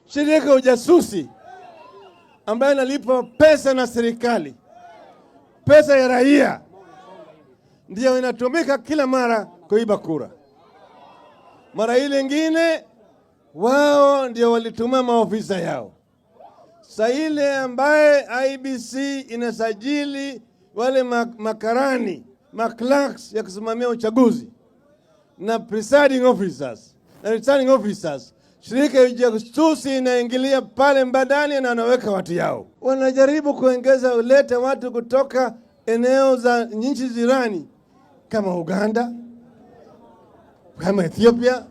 shirika ujasusi ambaye analipa pesa na serikali, pesa ya raia, ndio inatumika kila mara kuiba kura. Mara ile nyingine wao ndio walituma maofisa yao. Saa ile ambaye IBC inasajili wale makarani, clerks ya kusimamia uchaguzi na presiding officers na returning officers, shirika ya ujasusi inaingilia pale mbadani na wanaweka watu yao. Wanajaribu kuongeza ulete watu kutoka eneo za nchi jirani kama Uganda, kama Ethiopia.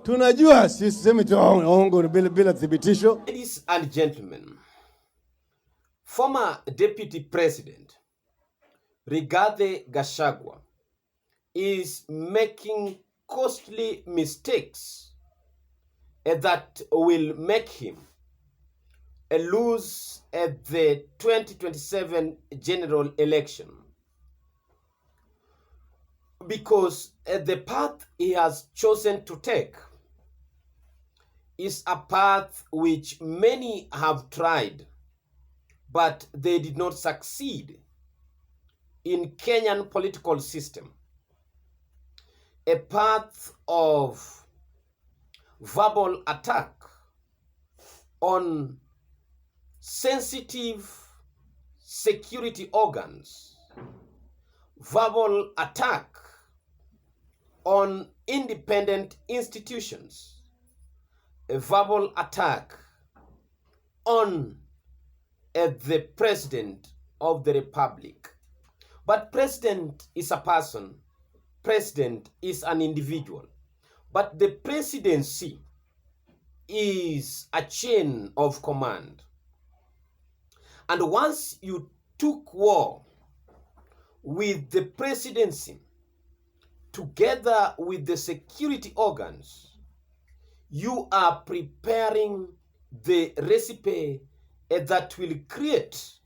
Tunajua sisemi tu ongo bila thibitisho. Ladies and gentlemen, former Deputy President Rigathi Gachagua is making costly mistakes that will make him lose at the 2027 general election, because the path he has chosen to take is a path which many have tried, but they did not succeed in Kenyan political system. A path of verbal attack on sensitive security organs, verbal attack on independent institutions, a verbal attack on the President of the Republic. But President is a person, President is an individual, but the presidency is a chain of command. And once you took war with the presidency together with the security organs, you are preparing the recipe that will create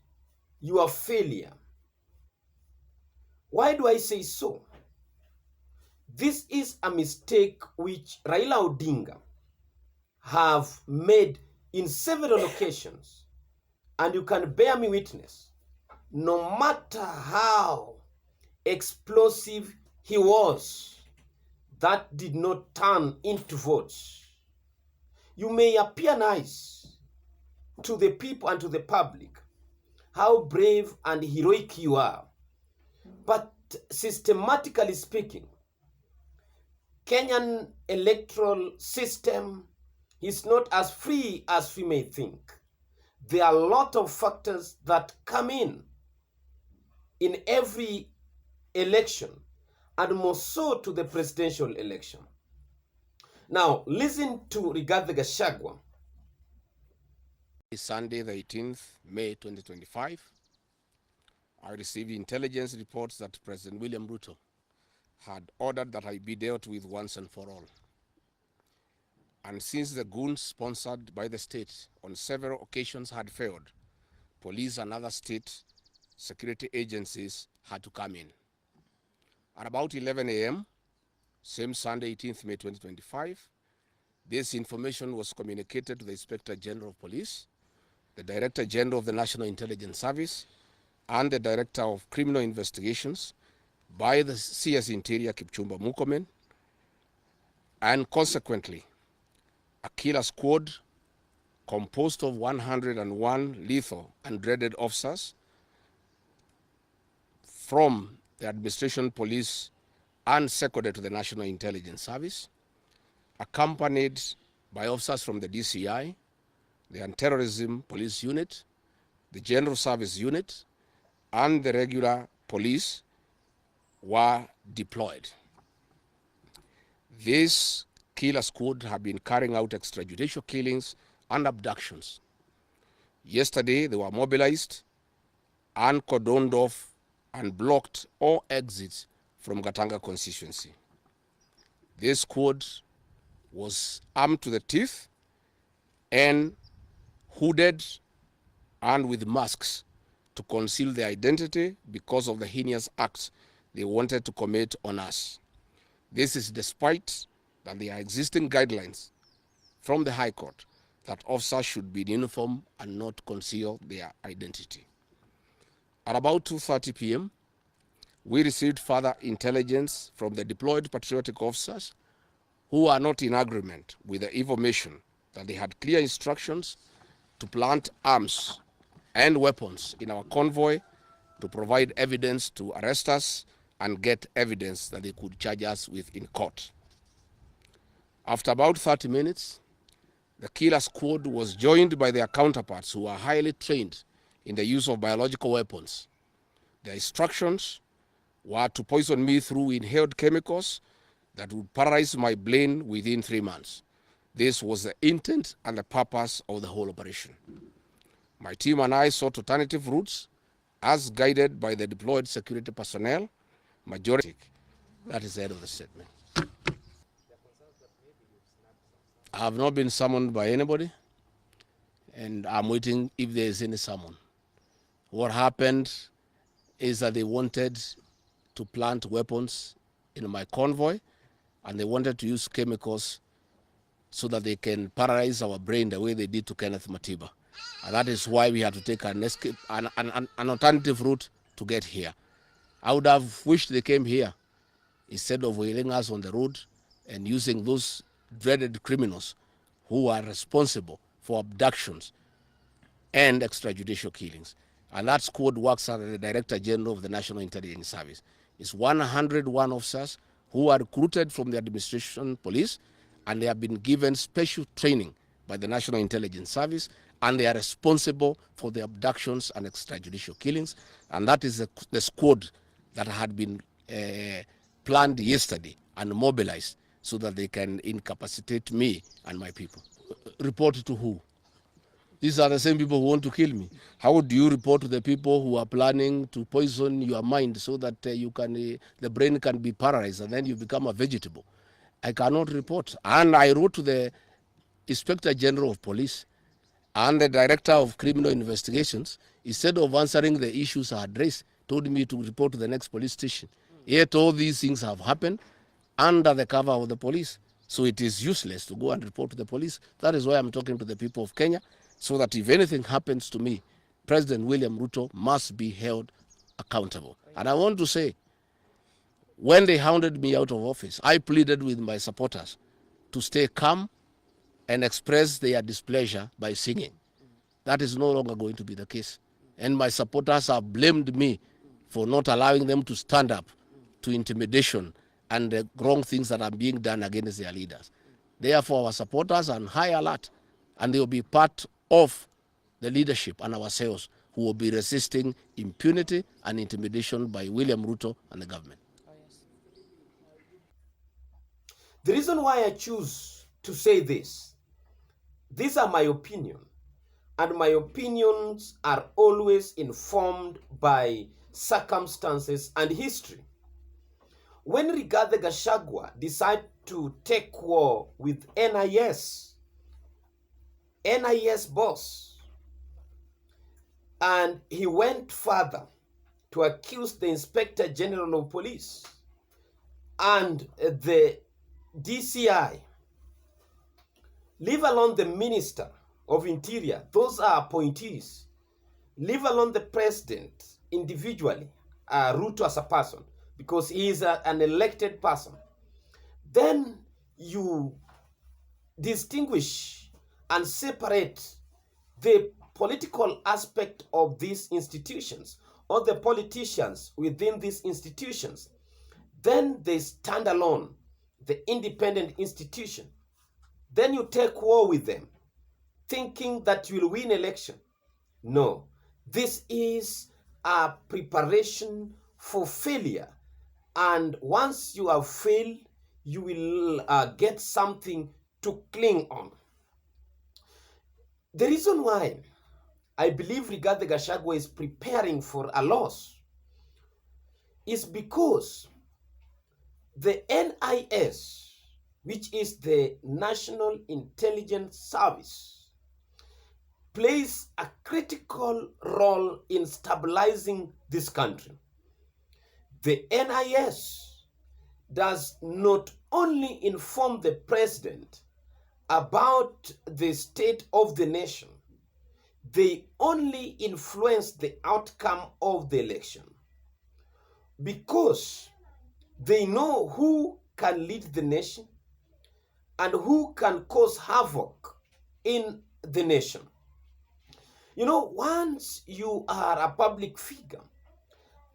your failure. Why do I say so? This is a mistake which Raila Odinga have made in several occasions, and you can bear me witness, no matter how explosive he was, that did not turn into votes. You may appear nice to the people and to the public, how brave and heroic you are, but systematically speaking, Kenyan electoral system is not as free as we may think. There are a lot of factors that come in every election, and more so to the presidential election. Now, listen to Rigathi Gachagua. Sunday, the 18th May 2025, I received intelligence reports that President William Ruto had ordered that I be dealt with once and for all. And since the goons sponsored by the state on several occasions had failed, police and other state security agencies had to come in. At about 11 a.m., same Sunday, 18th May 2025, this information was communicated to the Inspector General of Police, the Director General of the National Intelligence Service, and the Director of Criminal Investigations by the CS Interior Kipchumba Murkomen, and consequently, a killer squad composed of 101 lethal and dreaded officers from the administration police and seconded to the National Intelligence Service, accompanied by officers from the DCI, the Anti-Terrorism Police Unit, the General Service Unit, and the regular police were deployed. This killer squad have been carrying out extrajudicial killings and abductions. Yesterday, they were mobilized and cordoned off and blocked all exits from Gatanga constituency. This squad was armed to the teeth and hooded and with masks to conceal their identity because of the heinous acts they wanted to commit on us. This is despite that there are existing guidelines from the High Court that officers should be in uniform and not conceal their identity. At about 2:30 p.m., we received further intelligence from the deployed patriotic officers who are not in agreement with the information that they had clear instructions to plant arms and weapons in our convoy to provide evidence to arrest us and get evidence that they could charge us with in court. After about 30 minutes, the killer squad was joined by their counterparts who are highly trained in the use of biological weapons. Their instructions were to poison me through inhaled chemicals that would paralyze my brain within 3 months. This was the intent and the purpose of the whole operation. My team and I sought alternative routes as guided by the deployed security personnel, majority. That is the end of the statement. I have not been summoned by anybody, and I'm waiting if there is any summon. What happened is that they wanted to plant weapons in my convoy, and they wanted to use chemicals so that they can paralyze our brain the way they did to Kenneth Matiba. And that is why we had to take an alternative route to get here. I would have wished they came here instead of wailing us on the road and using those dreaded criminals who are responsible for abductions and extrajudicial killings. And that squad works under the Director General of the National Intelligence Service. It's 101 officers who are recruited from the administration police, and they have been given special training by the National Intelligence Service, and they are responsible for the abductions and extrajudicial killings. And that is the squad that had been planned yesterday and mobilized so that they can incapacitate me and my people. Report to who? These are the same people who want to kill me. How do you report to the people who are planning to poison your mind so that the brain can be paralyzed and then you become a vegetable? I cannot report. And I wrote to the Inspector General of Police and the Director of Criminal Investigations. Instead of answering the issues I had raised, told me to report to the next police station. Yet all these things have happened under the cover of the police. So it is useless to go and report to the police. That is why I'm talking to the people of Kenya, so that if anything happens to me, President William Ruto must be held accountable. And I want to say, when they hounded me out of office, I pleaded with my supporters to stay calm and express their displeasure by singing. That is no longer going to be the case. And my supporters have blamed me for not allowing them to stand up to intimidation and the wrong things that are being done against their leaders. Therefore, our supporters are on high alert, and they will be part of the leadership and ourselves who will be resisting impunity and intimidation by William Ruto and the government. The reason why I choose to say this, these are my opinion, and my opinions are always informed by circumstances and history. When Rigathi Gachagua decided to take war with NIS boss, and he went further to accuse the Inspector General of Police and the DCI, leave alone the Minister of Interior, those are appointees, leave alone the President individually, Ruto as a person, because he is an elected person. Then you distinguish and separate the political aspect of these institutions or the politicians within these institutions. Then they stand alone, the independent institution. Then you take war with them, thinking that you will win election. No, this is a preparation for failure. And once you have failed, you will get something to cling on. The reason why I believe Rigathi Gachagua is preparing for a loss is because the NIS, which is the National Intelligence Service, plays a critical role in stabilizing this country. The NIS does not only inform the president about the state of the nation, they only influence the outcome of the election because they know who can lead the nation and who can cause havoc in the nation. You know, once you are a public figure,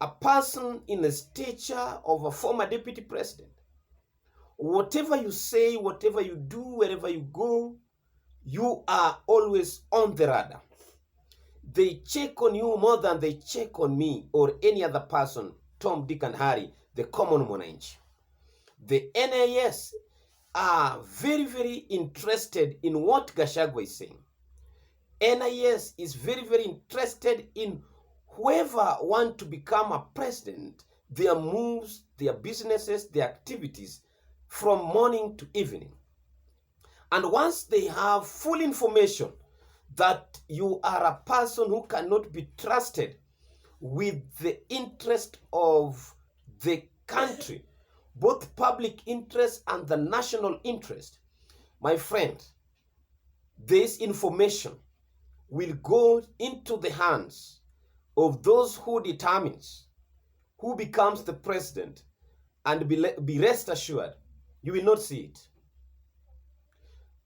a person in the stature of a former deputy president, whatever you say, whatever you do, wherever you go, you are always on the radar. They check on you more than they check on me or any other person, Tom, Dick, and Harry, the common mwananchi. The NIS are very, very interested in what Gachagua is saying. NIS is very, very interested in whoever want to become a president, their moves, their businesses, their activities from morning to evening. And once they have full information that you are a person who cannot be trusted with the interest of the country, both public interest and the national interest, my friend, this information will go into the hands of those who determines who becomes the president, and be rest assured, you will not see it.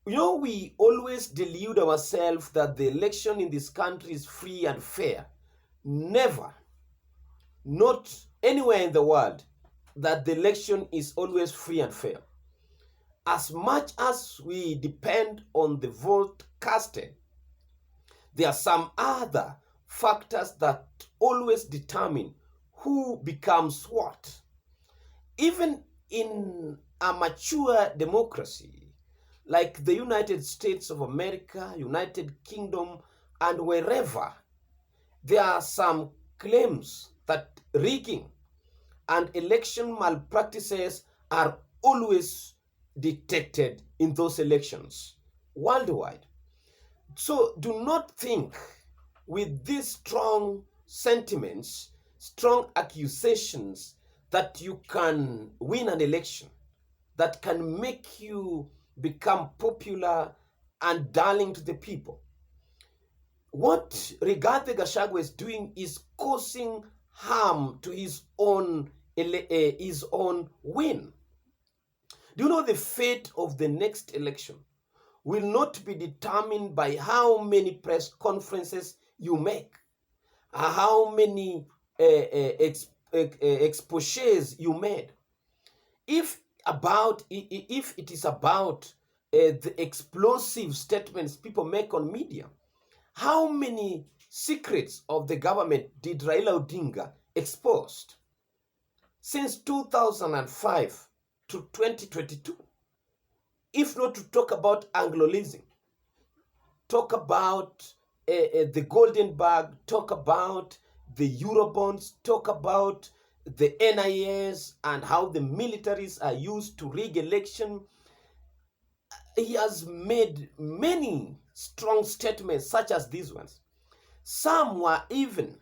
You know, we always delude ourselves that the election in this country is free and fair. Never, not anywhere in the world, that the election is always free and fair. As much as we depend on the vote casted, there are some other factors that always determine who becomes what. Even in a mature democracy, like the United States of America, United Kingdom, and wherever, there are some claims that rigging and election malpractices are always detected in those elections worldwide. So do not think with these strong sentiments, strong accusations, that you can win an election, that can make you become popular and darling to the people. What Rigathi Gachagua is doing is causing harm to his own win. Do you know the fate of the next election will not be determined by how many press conferences you make, how many exposés you made. If it is about the explosive statements people make on media, how many secrets of the government did Raila Odinga exposed since 2005 to 2022? If not to talk about Anglo-leasing, talk about the golden bag, talk about the Eurobonds, talk about the NIS and how the militaries are used to rig election. He has made many strong statements such as these ones. Some were even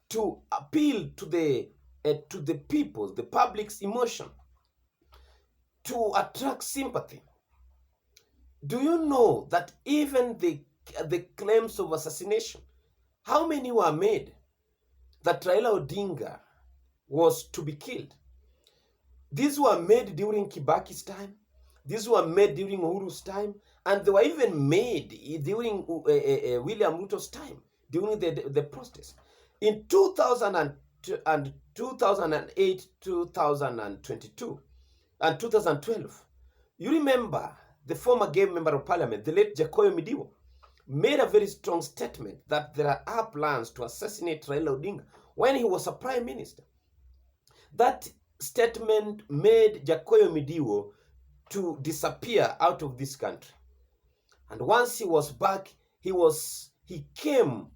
to appeal to the people, the public's emotion, to attract sympathy. Do you know that even the claims of assassination, how many were made that Raila Odinga was to be killed? These were made during Kibaki's time. These were made during Uhuru's time. And they were even made during William Ruto's time, during the protest. In 2008, 2022, and 2012, you remember the former game member of parliament, the late Jacoyo Midiwo, made a very strong statement that there are plans to assassinate Raila Odinga when he was a prime minister. That statement made Jacoyo Midiwo to disappear out of this country. And once he was back, he came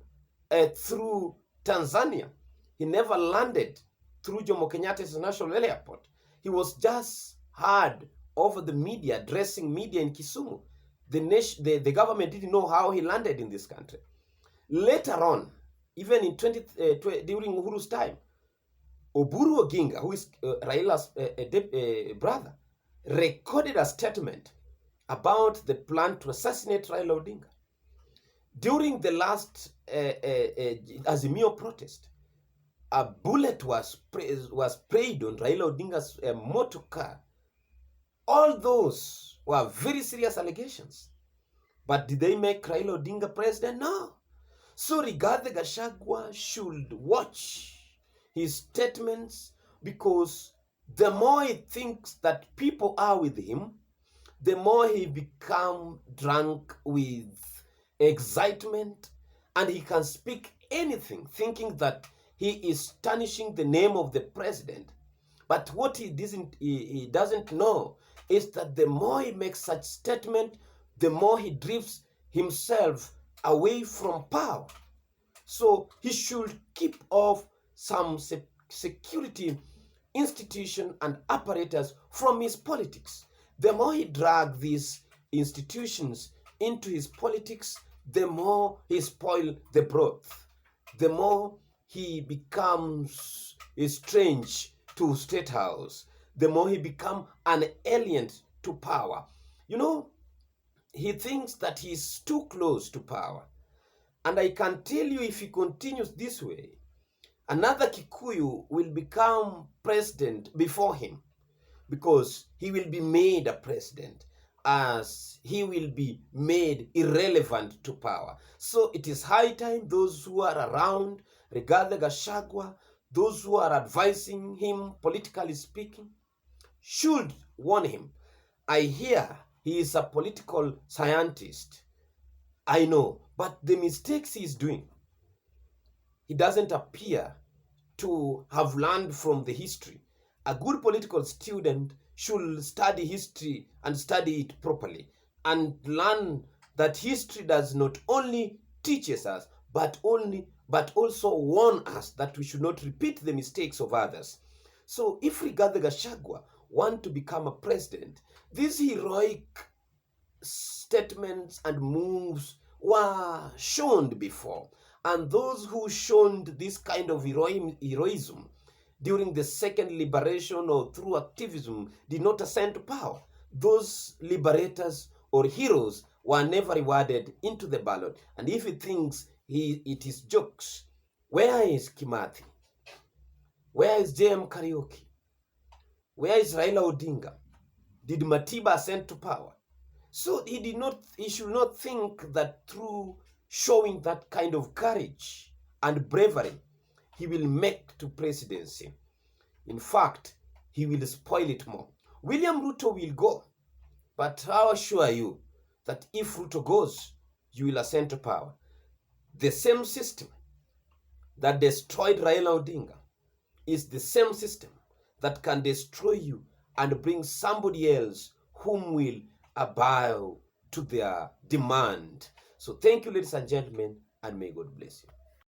through Tanzania. He never landed through Jomo Kenyatta International Airport. He was just heard over the media, addressing media in Kisumu. The government didn't know how he landed in this country. Later on, even in during Uhuru's time, Oburu Oginga, who is Raila's brother, recorded a statement about the plan to assassinate Raila Odinga. During the last Azimio protest, a bullet was sprayed on Raila Odinga's motor car. All those were very serious allegations. But did they make Raila Odinga president? No. So Rigathi Gachagua should watch his statements, because the more he thinks that people are with him, the more he becomes drunk with excitement, and he can speak anything, thinking that he is tarnishing the name of the president. But what he doesn't know is that the more he makes such statement, the more he drifts himself away from power. So he should keep off some security institution and apparatus from his politics. The more he drags these institutions into his politics, the more he spoils the broth. The more he becomes strange to State House, the more he becomes an alien to power. You know, he thinks that he's too close to power. And I can tell you, if he continues this way, another Kikuyu will become president before him, because he will be made a president, as he will be made irrelevant to power. So it is high time those who are around Rigathi Gachagua, those who are advising him, politically speaking, should warn him. I hear he is a political scientist. I know, but the mistakes he is doing, he doesn't appear to have learned from the history. A good political student should study history and study it properly, and learn that history does not only teaches us, but also warn us that we should not repeat the mistakes of others. So if Rigathi Gachagua want to become a president, these heroic statements and moves were shown before, and those who shown this kind of heroism during the second liberation or through activism did not ascend to power. Those liberators or heroes were never rewarded into the ballot. And if he thinks it is jokes, where is Kimathi? Where is JM Karaoke? Where is Raila Odinga? Did Matiba ascend to power? So he should not think that through showing that kind of courage and bravery, he will make to presidency. In fact, he will spoil it more. William Ruto will go, but how sure are you that if Ruto goes, you will ascend to power? The same system that destroyed Raila Odinga is the same system that can destroy you and bring somebody else whom will bow to their demand. So thank you, ladies and gentlemen, and may God bless you.